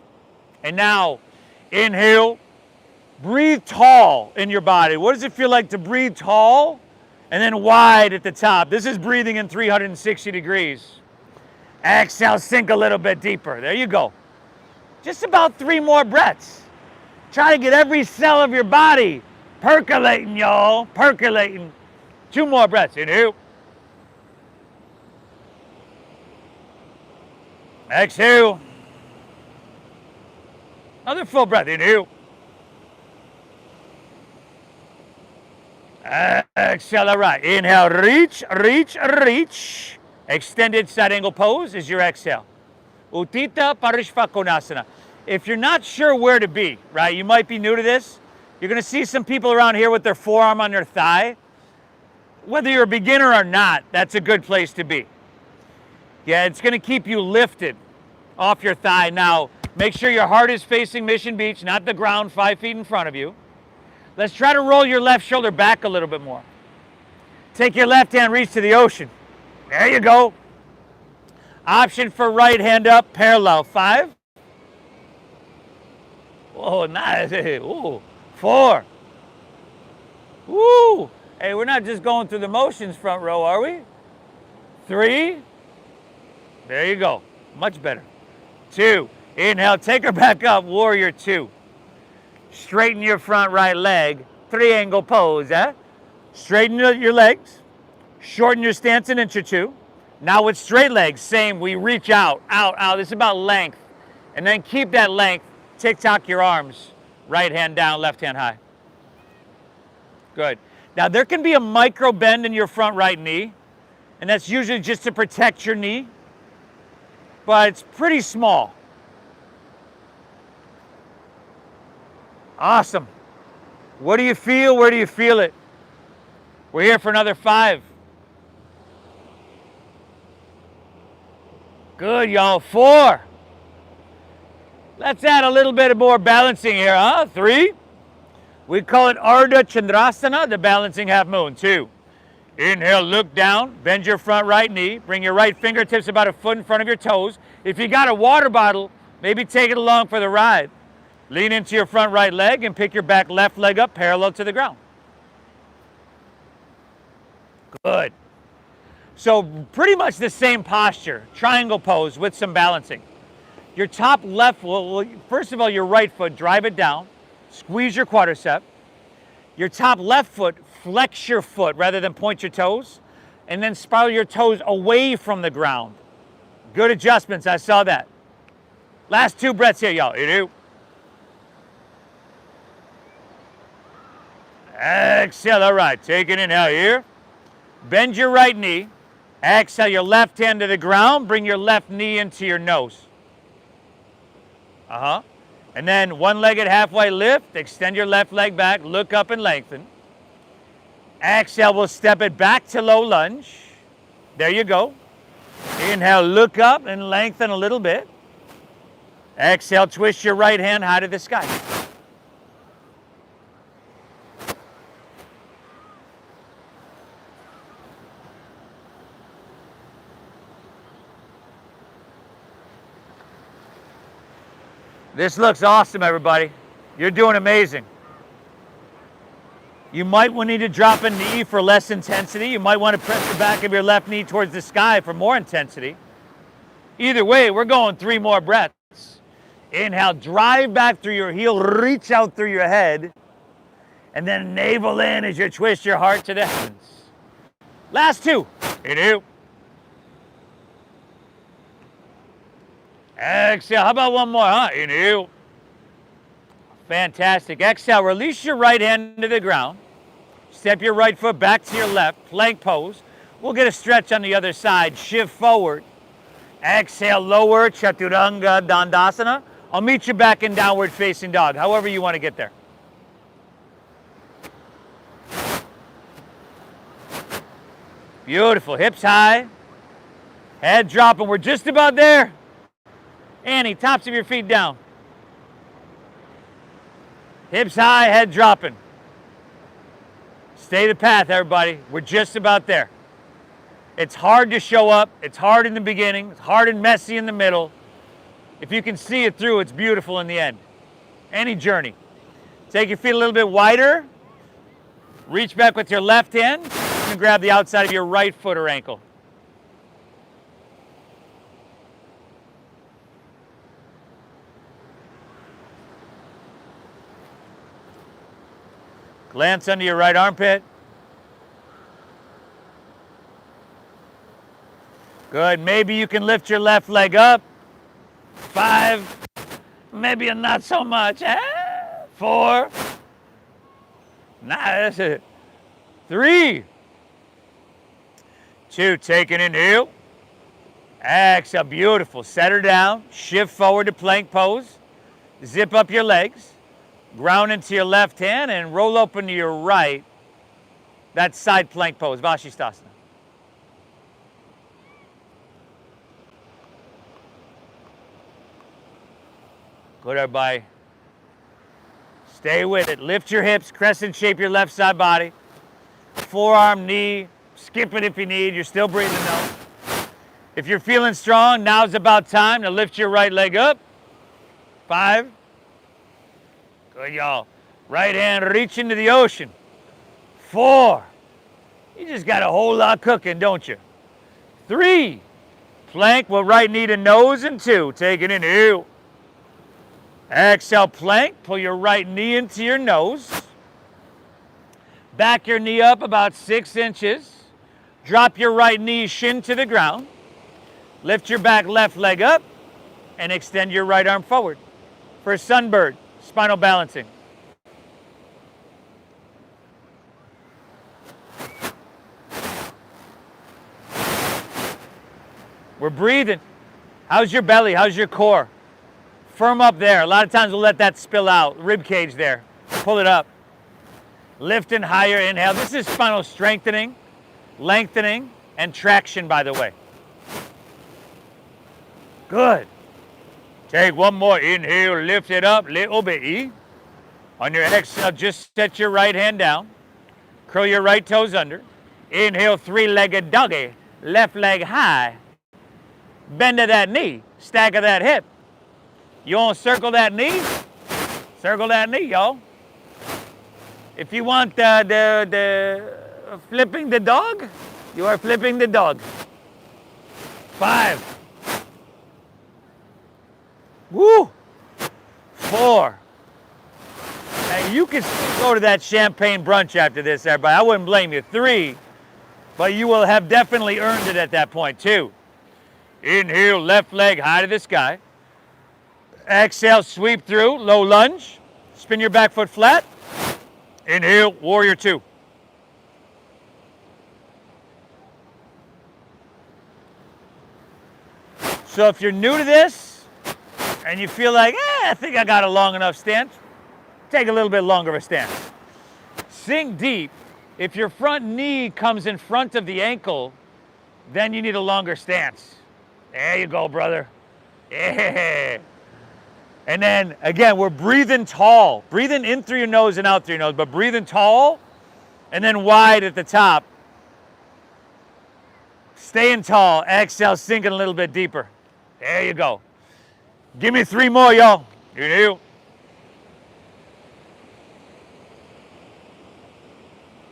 And now, inhale, breathe tall in your body. What does it feel like to breathe tall and then wide at the top? This is breathing in 360 degrees. Exhale, sink a little bit deeper. There you go. Just about 3 more breaths. Try to get every cell of your body percolating, y'all, percolating. 2 more breaths. Inhale. Exhale. Another full breath. Inhale. Exhale. All right. Inhale. Reach, reach, reach. Extended side angle pose is your exhale. Uttita Parishva Konasana. If you're not sure where to be, right, you might be new to this. You're going to see some people around here with their forearm on their thigh. Whether you're a beginner or not, that's a good place to be. Yeah, it's going to keep you lifted off your thigh. Now, make sure your heart is facing Mission Beach, not the ground 5 feet in front of you. Let's try to roll your left shoulder back a little bit more. Take your left hand, reach to the ocean. There you go. Option for right hand up, parallel. 5. Oh, nice. Ooh. 4. Woo. Hey, we're not just going through the motions front row, are we? 3. There you go. Much better. 2. Inhale, take her back up, warrior 2. Straighten your front right leg. 3-angle pose, eh? Straighten your legs. Shorten your stance an inch or 2. Now with straight legs, same. We reach out, out, out. This is about length. And then keep that length. Tick-tock your arms. Right hand down, left hand high. Good. Now there can be a micro bend in your front right knee. And that's usually just to protect your knee. But it's pretty small. Awesome. What do you feel? Where do you feel it? We're here for another 5. Good, y'all. 4. Let's add a little bit more balancing here, huh? 3. We call it Ardha Chandrasana, the balancing half moon. 2. Inhale, look down, bend your front right knee, bring your right fingertips about a foot in front of your toes. If you got a water bottle, maybe take it along for the ride. Lean into your front right leg and pick your back left leg up parallel to the ground. Good. So pretty much the same posture, triangle pose with some balancing. Your top left, well, first of all, your right foot, drive it down, squeeze your quadricep. Your top left foot, flex your foot rather than point your toes, and then spiral your toes away from the ground. Good adjustments, I saw that. Last 2 breaths here, y'all. Exhale, all right, take an inhale here. Bend your right knee. Exhale your left hand to the ground. Bring your left knee into your nose. And then one-legged halfway lift. Extend your left leg back. Look up and lengthen. Exhale, we'll step it back to low lunge. There you go. Inhale, look up and lengthen a little bit. Exhale, twist your right hand high to the sky. This looks awesome, everybody. You're doing amazing. You might need to drop a knee for less intensity. You might want to press the back of your left knee towards the sky for more intensity. Either way, we're going 3 more breaths. Inhale, drive back through your heel, reach out through your head, and then navel in as you twist your heart to the heavens. Last 2. Inhale. Exhale. How about one more, huh? Inhale. Fantastic. Exhale. Release your right hand to the ground. Step your right foot back to your left. Plank pose. We'll get a stretch on the other side. Shift forward. Exhale. Lower. Chaturanga Dandasana. I'll meet you back in downward facing dog, however you want to get there. Beautiful. Hips high. Head dropping. We're just about there. Annie, tops of your feet down. Hips high, head dropping. Stay the path, everybody. We're just about there. It's hard to show up. It's hard in the beginning. It's hard and messy in the middle. If you can see it through, it's beautiful in the end. Any journey. Take your feet a little bit wider. Reach back with your left hand and grab the outside of your right foot or ankle. Glance under your right armpit. Good. Maybe you can lift your left leg up. 5. Maybe not so much. 4. Nice. 3. 2. Take an inhale. Exhale. Beautiful. Set her down. Shift forward to plank pose. Zip up your legs. Ground into your left hand and roll open to your right. That's side plank pose, Vashisthasana. Good, everybody. Stay with it. Lift your hips, crescent shape your left side body. Forearm, knee, skip it if you need. You're still breathing though. If you're feeling strong, now's about time to lift your right leg up. 5. Good, y'all. Right hand reach into the ocean. 4. You just got a whole lot cooking, don't you? 3. Plank with right knee to nose and 2. Take an inhale. Exhale, plank. Pull your right knee into your nose. Back your knee up about 6 inches. Drop your right knee shin to the ground. Lift your back left leg up and extend your right arm forward for sunbird, spinal balancing. We're breathing. How's your belly? How's your core? Firm up there. A lot of times we'll let that spill out. Rib cage there. Pull it up. Lifting higher. Inhale. This is spinal strengthening, lengthening, and traction, by the way. Good. Take one more inhale. Lift it up. Little bit. On your exhale, just set your right hand down. Curl your right toes under. Inhale, 3-legged doggy. Left leg high. Bend of that knee. Stack of that hip. You want to circle that knee? Circle that knee, y'all. If you want the flipping the dog, you are flipping the dog. 5. Woo! 4. And you can go to that champagne brunch after this, everybody. I wouldn't blame you. 3. But you will have definitely earned it at that point. 2. Inhale, left leg high to the sky. Exhale, sweep through, low lunge. Spin your back foot flat. Inhale, warrior 2. So if you're new to this and you feel like, I think I got a long enough stance, take a little bit longer of a stance. Sink deep. If your front knee comes in front of the ankle, then you need a longer stance. There you go, brother. Yeah. And then, again, we're breathing tall. Breathing in through your nose and out through your nose, but breathing tall and then wide at the top. Staying tall. Exhale, sinking a little bit deeper. There you go. Give me 3 more, y'all. Inhale.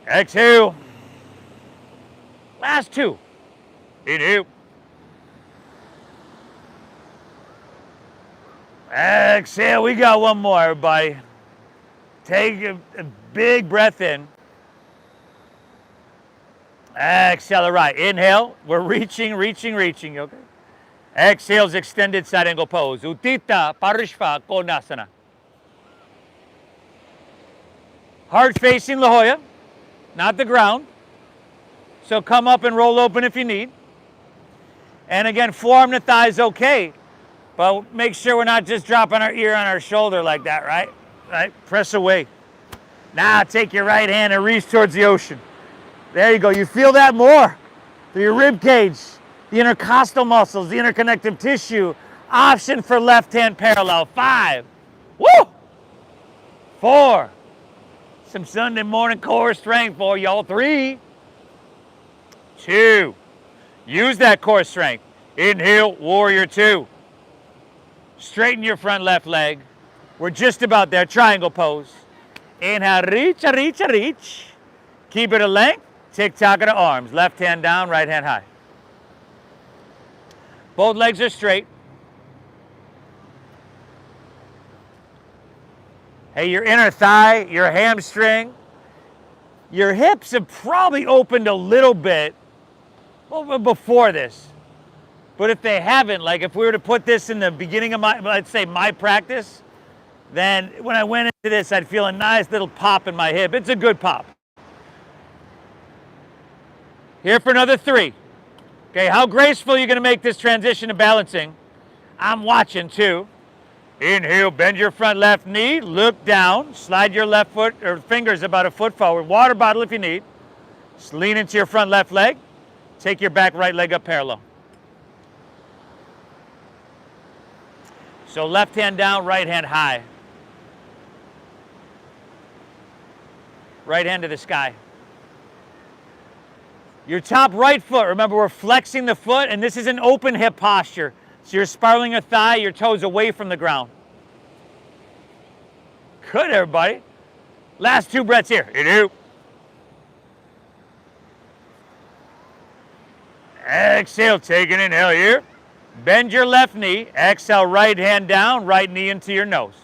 Exhale. Last two. Inhale. Exhale. We got one more, everybody. Take a big breath in. Exhale, all right. Inhale. We're reaching, okay? Exhale's extended side angle pose. Utthita Parishva Konasana. Heart facing La Jolla, not the ground. So come up and roll open if you need. And again, forearm to thigh is okay, but make sure we're not just dropping our ear on our shoulder like that, right? Right? Press away. Now take your right hand and reach towards the ocean. There you go. You feel that more through your rib cage, the intercostal muscles, the interconnective tissue. Option for left hand parallel. 5. Woo! 4. Some Sunday morning core strength for y'all. 3. 2. Use that core strength. Inhale, warrior 2. Straighten your front left leg. We're just about there. Triangle pose. Inhale, reach, reach, reach. Keep it a length. Tick-tock of the arms. Left hand down, right hand high. Both legs are straight. Hey, your inner thigh, your hamstring, your hips have probably opened a little bit before this. But if they haven't, like if we were to put this in the beginning of let's say my practice, then when I went into this, I'd feel a nice little pop in my hip. It's a good pop. Here for another 3. Okay, how graceful are you going to make this transition to balancing? I'm watching too. Inhale, bend your front left knee, look down, slide your left foot or fingers about a foot forward. Water bottle if you need. Just lean into your front left leg. Take your back right leg up parallel. So left hand down, right hand high. Right hand to the sky. Your top right foot, remember we're flexing the foot and this is an open hip posture. So you're spiraling your thigh, your toes away from the ground. Good, everybody. Last 2 breaths here. Inhale. Exhale, take an inhale here. Bend your left knee. Exhale, right hand down, right knee into your nose.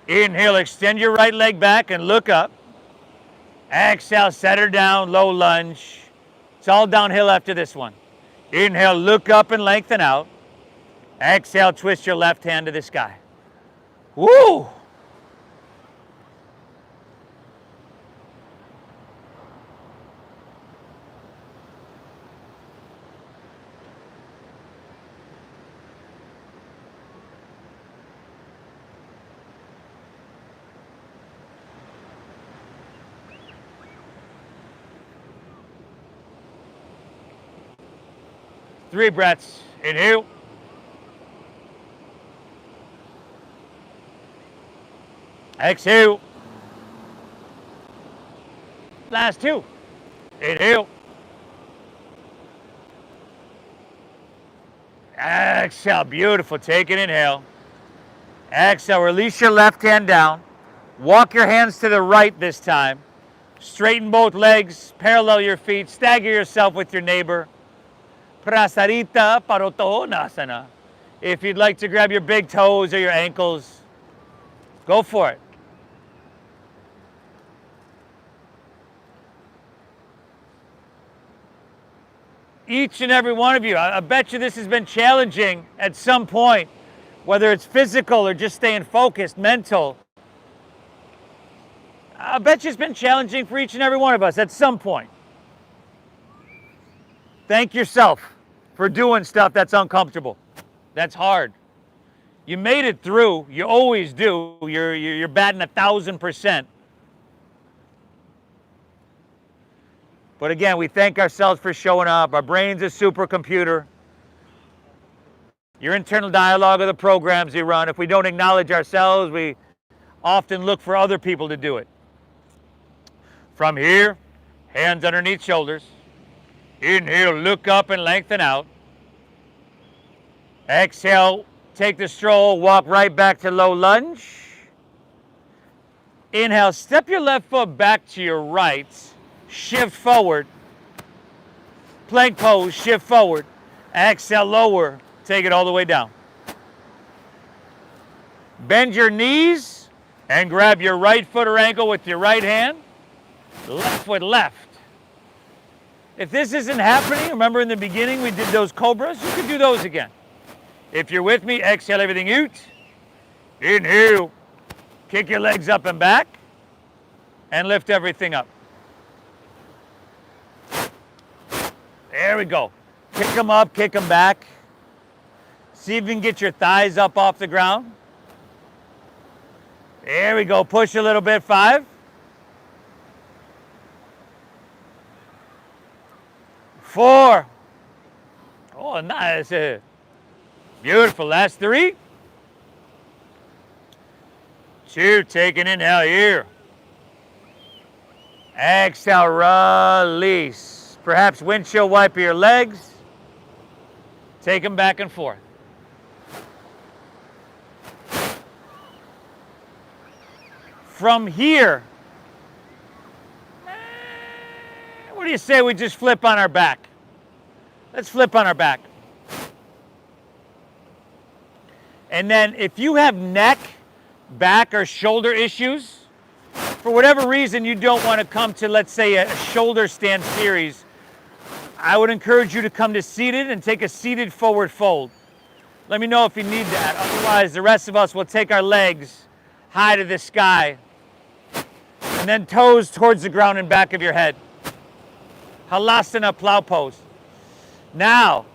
Inhale, extend your right leg back and look up. Exhale, set her down, low lunge. It's all downhill after this one. Inhale, look up and lengthen out. Exhale, twist your left hand to the sky. Woo! Three breaths. Inhale. Exhale. Last 2. Inhale. Exhale. Beautiful. Take an inhale. Exhale. Release your left hand down. Walk your hands to the right this time. Straighten both legs. Parallel your feet. Stagger yourself with your neighbor. Prasarita Parottanasana. If you'd like to grab your big toes or your ankles, go for it. Each and every one of you, I bet you this has been challenging at some point, whether it's physical or just staying focused, mental. I bet you it's been challenging for each and every one of us at some point. Thank yourself for doing stuff that's uncomfortable, that's hard. You made it through. You always do. You're batting 1,000%. But again, we thank ourselves for showing up. Our brain's a supercomputer. Your internal dialogue of the programs you run. If we don't acknowledge ourselves, we often look for other people to do it. From here, hands underneath shoulders. Inhale, look up and lengthen out. Exhale, Take the stroll, walk right back to low lunge. Inhale, step your left foot back to your right. Shift forward. Plank pose, shift forward. Exhale, lower. Take it all the way down. Bend your knees and grab your right foot or ankle with your right hand. Left foot left. If this isn't happening, remember in the beginning we did those cobras? You can do those again. If you're with me, exhale everything out. Inhale. Kick your legs up and back. And lift everything up. There we go. Kick them up, kick them back. See if you can get your thighs up off the ground. There we go. Push a little bit. 5. 4. Oh, nice. Beautiful. Last 3. 2. Take an inhale here. Exhale, release. Perhaps windshield wiper your legs. Take them back and forth. From here, what do you say we just flip on our back? Let's flip on our back. And then if you have neck, back, or shoulder issues, for whatever reason you don't want to come to, let's say, a shoulder stand series, I would encourage you to come to seated and take a seated forward fold. Let me know if you need that. Otherwise, the rest of us will take our legs high to the sky and then toes towards the ground and back of your head. Halasana plow pose. Now,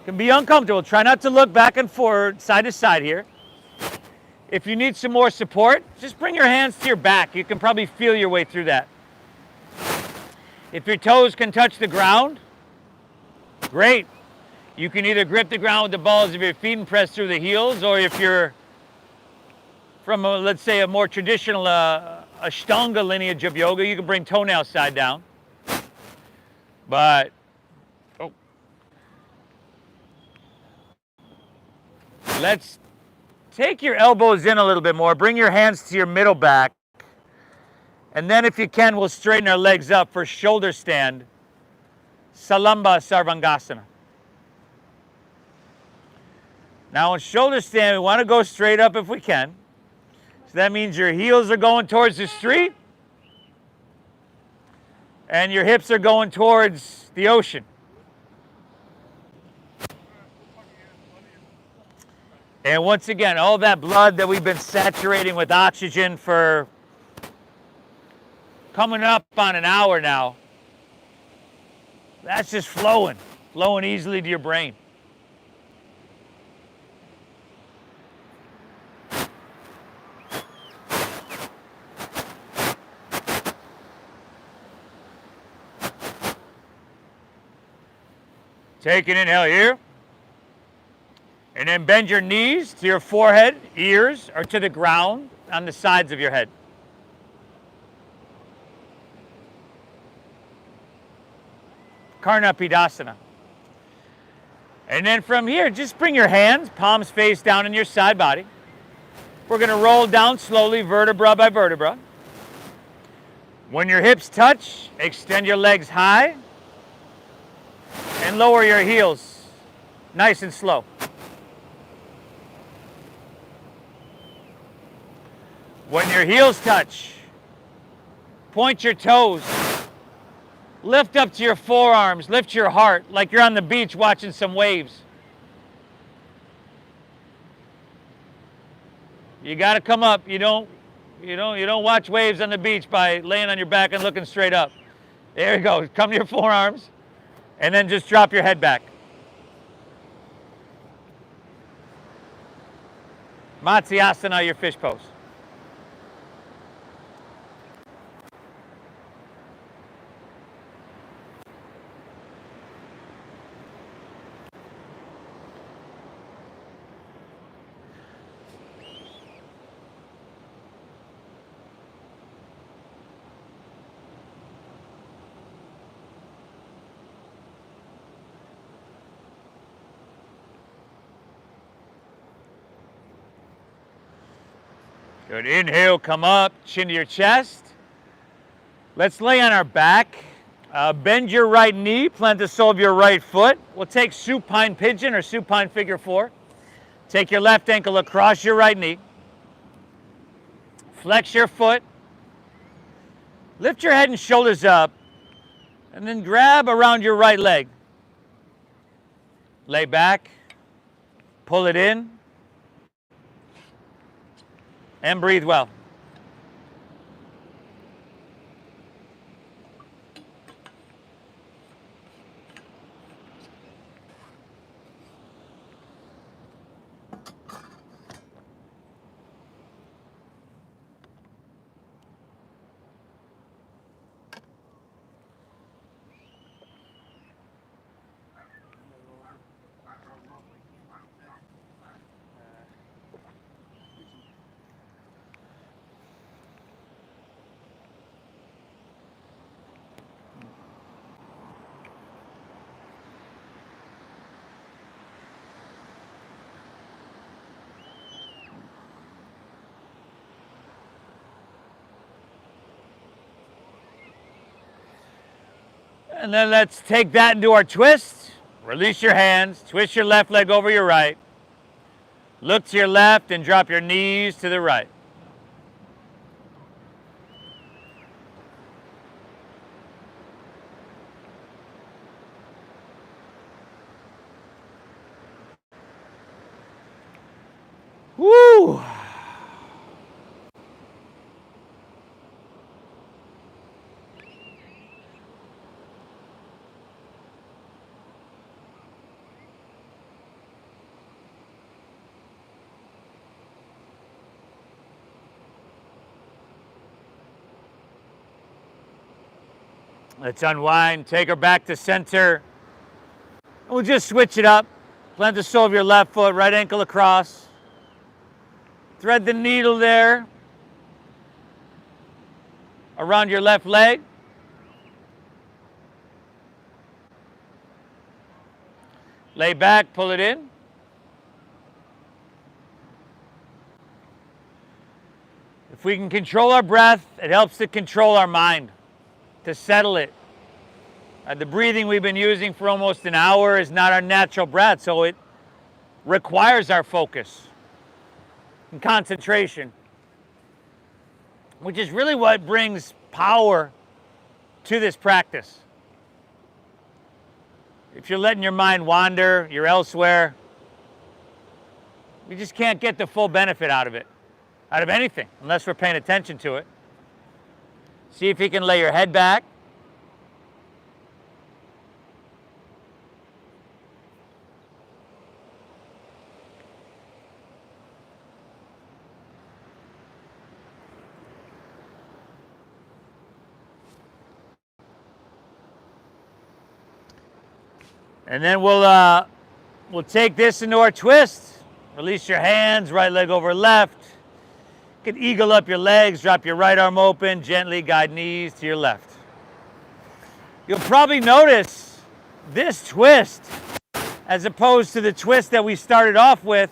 it can be uncomfortable. Try not to look back and forward, side to side here. If you need some more support, just bring your hands to your back. You can probably feel your way through that. If your toes can touch the ground, great. You can either grip the ground with the balls of your feet and press through the heels, or if you're from, let's say, a more traditional Ashtanga lineage of yoga, you can bring toenails side down. But, let's take your elbows in a little bit more. Bring your hands to your middle back. And then if you can, we'll straighten our legs up for shoulder stand. Salamba Sarvangasana. Now in shoulder stand, we want to go straight up if we can. So that means your heels are going towards the street. And your hips are going towards the ocean. And once again, all that blood that we've been saturating with oxygen for coming up on an hour now, that's just flowing easily to your brain. Take an inhale here. And then bend your knees to your forehead, ears, or to the ground on the sides of your head. Karnapidasana. And then from here, just bring your hands, palms face down in your side body. We're going to roll down slowly, vertebra by vertebra. When your hips touch, extend your legs high and lower your heels, nice and slow. When your heels touch, point your toes. Lift up to your forearms, lift your heart like you're on the beach watching some waves. You got to come up. You don't watch waves on the beach by laying on your back and looking straight up. There you go. Come to your forearms and then just drop your head back. Matsyasana, your fish pose. Good. Inhale, come up, chin to your chest. Let's lay on our back. Bend your right knee, plant the sole of your right foot. We'll take supine pigeon or supine figure 4. Take your left ankle across your right knee. Flex your foot. Lift your head and shoulders up. And then grab around your right leg. Lay back. Pull it in. And breathe well. And then let's take that into our twist. Release your hands, twist your left leg over your right. Look to your left and drop your knees to the right. Woo! Let's unwind, take her back to center. We'll just switch it up. Plant the sole of your left foot, right ankle across. Thread the needle there around your left leg. Lay back, pull it in. If we can control our breath, it helps to control our mind, to settle it. The breathing we've been using for almost an hour is not our natural breath, so it requires our focus and concentration, which is really what brings power to this practice. If you're letting your mind wander, you're elsewhere, you just can't get the full benefit out of it, out of anything, unless we're paying attention to it. See if you can lay your head back. And then we'll take this into our twist. Release your hands, right leg over left. You can eagle up your legs, drop your right arm open, gently guide knees to your left. You'll probably notice this twist, as opposed to the twist that we started off with,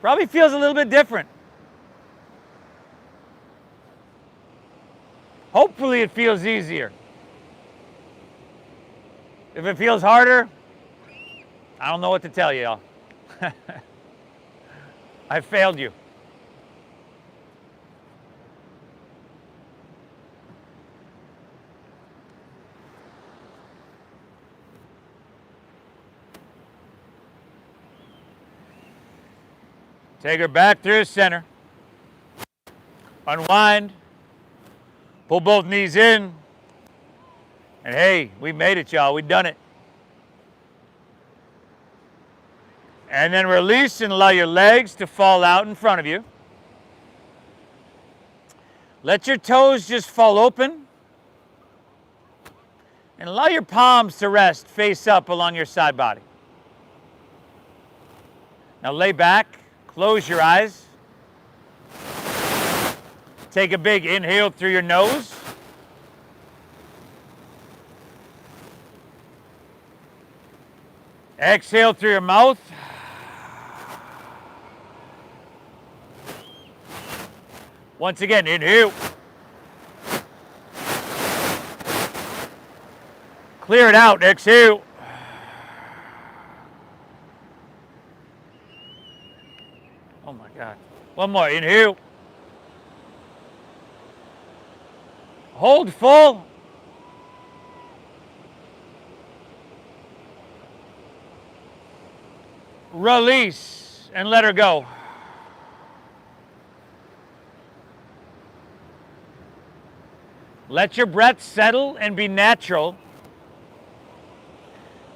probably feels a little bit different. Hopefully it feels easier. If it feels harder, I don't know what to tell you, y'all. I failed you. Take her back through center. Unwind. Pull both knees in. And hey, we made it, y'all. We done it. And then release and allow your legs to fall out in front of you. Let your toes just fall open. And allow your palms to rest face up along your side body. Now lay back, close your eyes. Take a big inhale through your nose. Exhale through your mouth. Once again, inhale. Clear it out, exhale. Oh my God. One more, inhale. Hold full. Release and let her go. Let your breath settle and be natural.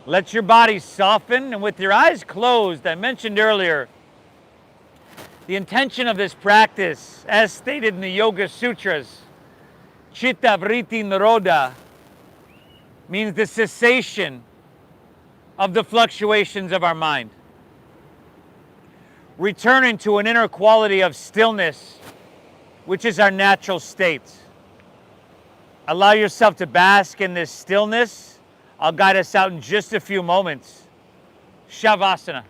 Let your body soften, and with your eyes closed, I mentioned earlier, the intention of this practice, as stated in the Yoga Sutras, Chitta Vritti Nirodha, means the cessation of the fluctuations of our mind. Returning to an inner quality of stillness, which is our natural state. Allow yourself to bask in this stillness. I'll guide us out in just a few moments. Shavasana.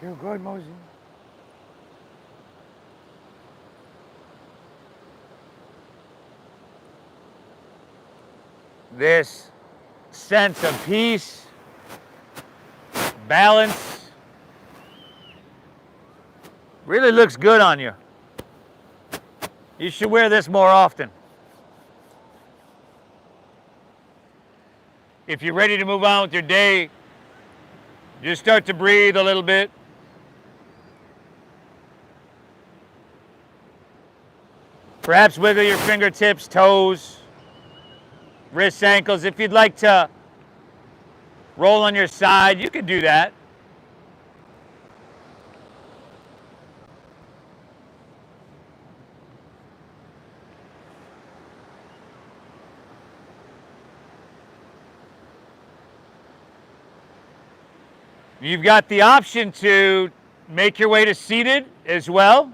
You're good, Mosey. This sense of peace, balance, really looks good on you. You should wear this more often. If you're ready to move on with your day, just start to breathe a little bit. Perhaps wiggle your fingertips, toes, wrists, ankles. If you'd like to roll on your side, you can do that. You've got the option to make your way to seated as well.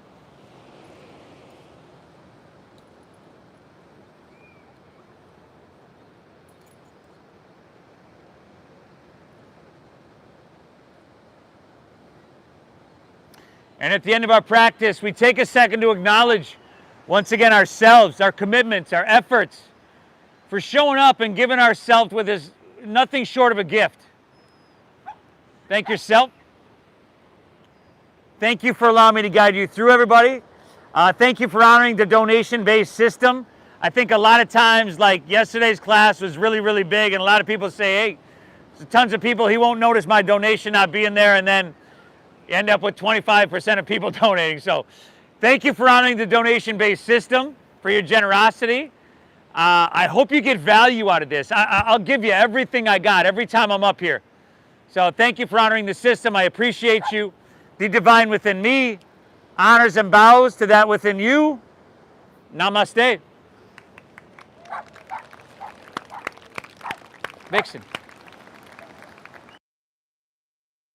And at the end of our practice, we take a second to acknowledge, once again, ourselves, our commitments, our efforts for showing up and giving ourselves with this nothing short of a gift. Thank yourself. Thank you for allowing me to guide you through, everybody. Thank you for honoring the donation-based system. I think a lot of times, like yesterday's class was really, really big, and a lot of people say, hey, there's tons of people, he won't notice my donation not being there, and then you end up with 25% of people donating. So thank you for honoring the donation-based system, for your generosity. I hope you get value out of this. I'll give you everything I got every time I'm up here. So thank you for honoring the system. I appreciate you. The divine within me honors and bows to that within you. Namaste. Vixen.